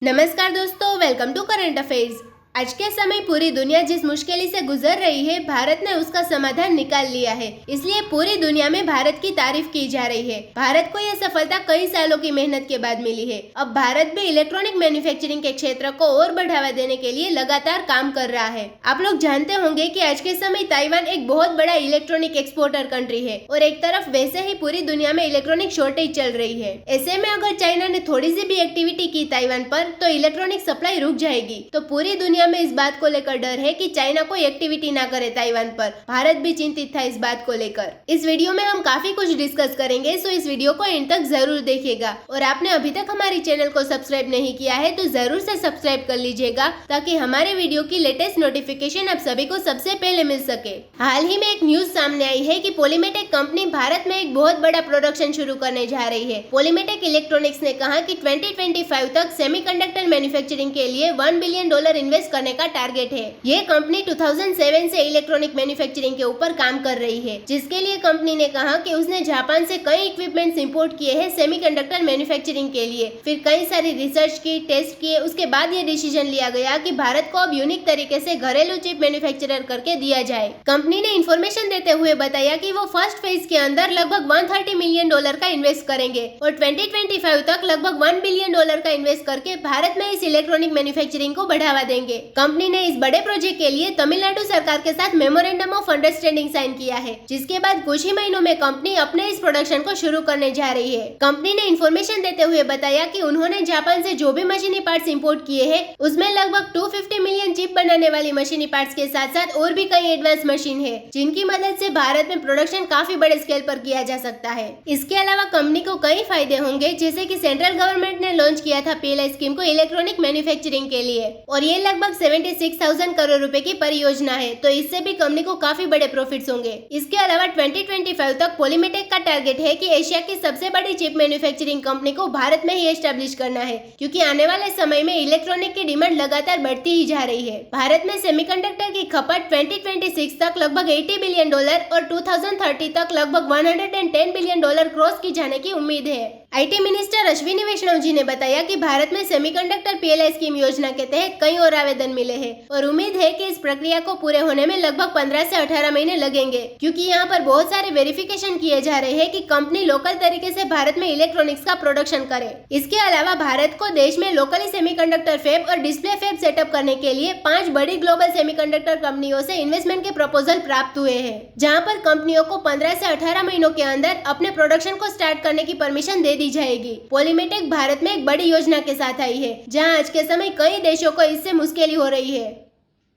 नमस्कार दोस्तों, welcome to current affairs. आज के समय पूरी दुनिया जिस मुश्किल से गुजर रही है, भारत ने उसका समाधान निकाल लिया है। इसलिए पूरी दुनिया में भारत की तारीफ की जा रही है। भारत को यह सफलता कई सालों की मेहनत के बाद मिली है। अब भारत भी इलेक्ट्रॉनिक मैन्युफैक्चरिंग के क्षेत्र को और बढ़ावा देने के लिए लगातार काम कर रहा है। आप लोग जानते होंगे कि आज के समय ताइवान एक बहुत बड़ा इलेक्ट्रॉनिक एक्सपोर्टर कंट्री है और एक तरफ वैसे ही पूरी दुनिया में इलेक्ट्रॉनिक शॉर्टेज चल रही है। ऐसे में अगर चाइना ने थोड़ी सी भी एक्टिविटी की ताइवान पर, तो इलेक्ट्रॉनिक सप्लाई रुक जाएगी। तो पूरी दुनिया में इस बात को लेकर डर है कि चाइना कोई एक्टिविटी ना करे ताइवान पर। भारत भी चिंतित था इस बात को लेकर। इस वीडियो में हम काफी कुछ डिस्कस करेंगे, सो इस वीडियो को एंड तक जरूर देखिएगा। और आपने अभी तक हमारे चैनल को सब्सक्राइब नहीं किया है तो जरूर से सब्सक्राइब कर लीजिएगा, ताकि हमारे वीडियो की लेटेस्ट नोटिफिकेशन आप सभी को सबसे पहले मिल सके। हाल ही में एक न्यूज सामने आई है कि पॉलीमेटेक कंपनी भारत में एक बहुत बड़ा प्रोडक्शन शुरू करने जा रही है। पॉलीमेटेक इलेक्ट्रॉनिक्स ने कहा कि 2025 तक सेमीकंडक्टर मैन्युफैक्चरिंग के लिए $1 बिलियन इन्वेस्ट करने का टारगेट है। ये कंपनी 2007 से इलेक्ट्रॉनिक मैन्युफैक्चरिंग के ऊपर काम कर रही है, जिसके लिए कंपनी ने कहा कि उसने जापान से कई इक्विपमेंट्स इंपोर्ट किए हैं सेमीकंडक्टर मैन्युफैक्चरिंग के लिए। फिर कई सारी रिसर्च की, टेस्ट किए, उसके बाद ये डिसीजन लिया गया कि भारत को अब यूनिक तरीके से घरेलू चिप मैन्युफैक्चरर करके दिया जाए। कंपनी ने इन्फॉर्मेशन देते हुए बताया कि वो फर्स्ट फेज के अंदर लगभग $130 मिलियन का इन्वेस्ट करेंगे और 2025 तक लगभग $1 बिलियन का इन्वेस्ट करके भारत में इस इलेक्ट्रॉनिक मैन्युफैक्चरिंग को बढ़ावा देंगे। कंपनी ने इस बड़े प्रोजेक्ट के लिए तमिलनाडु सरकार के साथ मेमोरेंडम ऑफ अंडरस्टैंडिंग साइन किया है, जिसके बाद कुछ ही महीनों में कंपनी अपने इस प्रोडक्शन को शुरू करने जा रही है। कंपनी ने इन्फॉर्मेशन देते हुए बताया कि उन्होंने जापान से जो भी मशीनी पार्ट्स इंपोर्ट किए हैं, उसमें लगभग 250 मिलियन चिप बनाने वाली मशीनी पार्ट्स के साथ साथ और भी कई एडवांस मशीन है, जिनकी मदद से भारत में प्रोडक्शन काफी बड़े स्केल पर किया जा सकता है। इसके अलावा कंपनी को कई फायदे होंगे, जैसे कि सेंट्रल गवर्नमेंट ने लॉन्च किया था PLI स्कीम को इलेक्ट्रॉनिक मैन्युफैक्चरिंग के लिए, और ये लगभग 76,000 करोड़ रुपए की परियोजना है, तो इससे भी कंपनी को काफी बड़े प्रॉफिट्स होंगे। इसके अलावा 2025 तक पॉलीमेटेक का टारगेट है कि एशिया की सबसे बड़ी चिप मैन्युफैक्चरिंग कंपनी को भारत में ही एस्टेब्लिश करना है, क्योंकि आने वाले समय में इलेक्ट्रॉनिक की डिमांड लगातार बढ़ती ही जा रही है। भारत में सेमीकंडक्टर की खपत 2026 तक लगभग $80 बिलियन और 2030 तक लगभग $110 बिलियन क्रॉस की जाने की उम्मीद है। IT मिनिस्टर अश्विनी वैष्णव जी ने बताया कि भारत में सेमीकंडक्टर PLI स्कीम योजना के तहत कई और आवेदन मिले हैं और उम्मीद है कि इस प्रक्रिया को पूरे होने में लगभग 15 से 18 महीने लगेंगे, क्योंकि यहाँ पर बहुत सारे वेरिफिकेशन किए जा रहे हैं कि कंपनी लोकल तरीके से भारत में इलेक्ट्रॉनिक्स का प्रोडक्शन करे। इसके अलावा भारत को देश में लोकली सेमीकंडक्टर फैब और डिस्प्ले फैब सेटअप करने के लिए 5 बड़ी ग्लोबल सेमीकंडक्टर कंपनियों से इन्वेस्टमेंट के प्रपोजल प्राप्त हुए हैं, जहाँ पर कंपनियों को 15 से 18 महीनों के अंदर अपने प्रोडक्शन को स्टार्ट करने की परमिशन दे दी जाएगी। पॉलीमेटेक भारत में एक बड़ी योजना के साथ आई है, जहां आज के समय कई देशों को इससे मुश्किल हो रही है।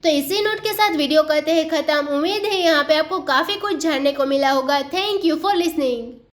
तो इसी नोट के साथ वीडियो करते हैं खत्म। उम्मीद है यहाँ पे आपको काफी कुछ जानने को मिला होगा। Thank you for listening.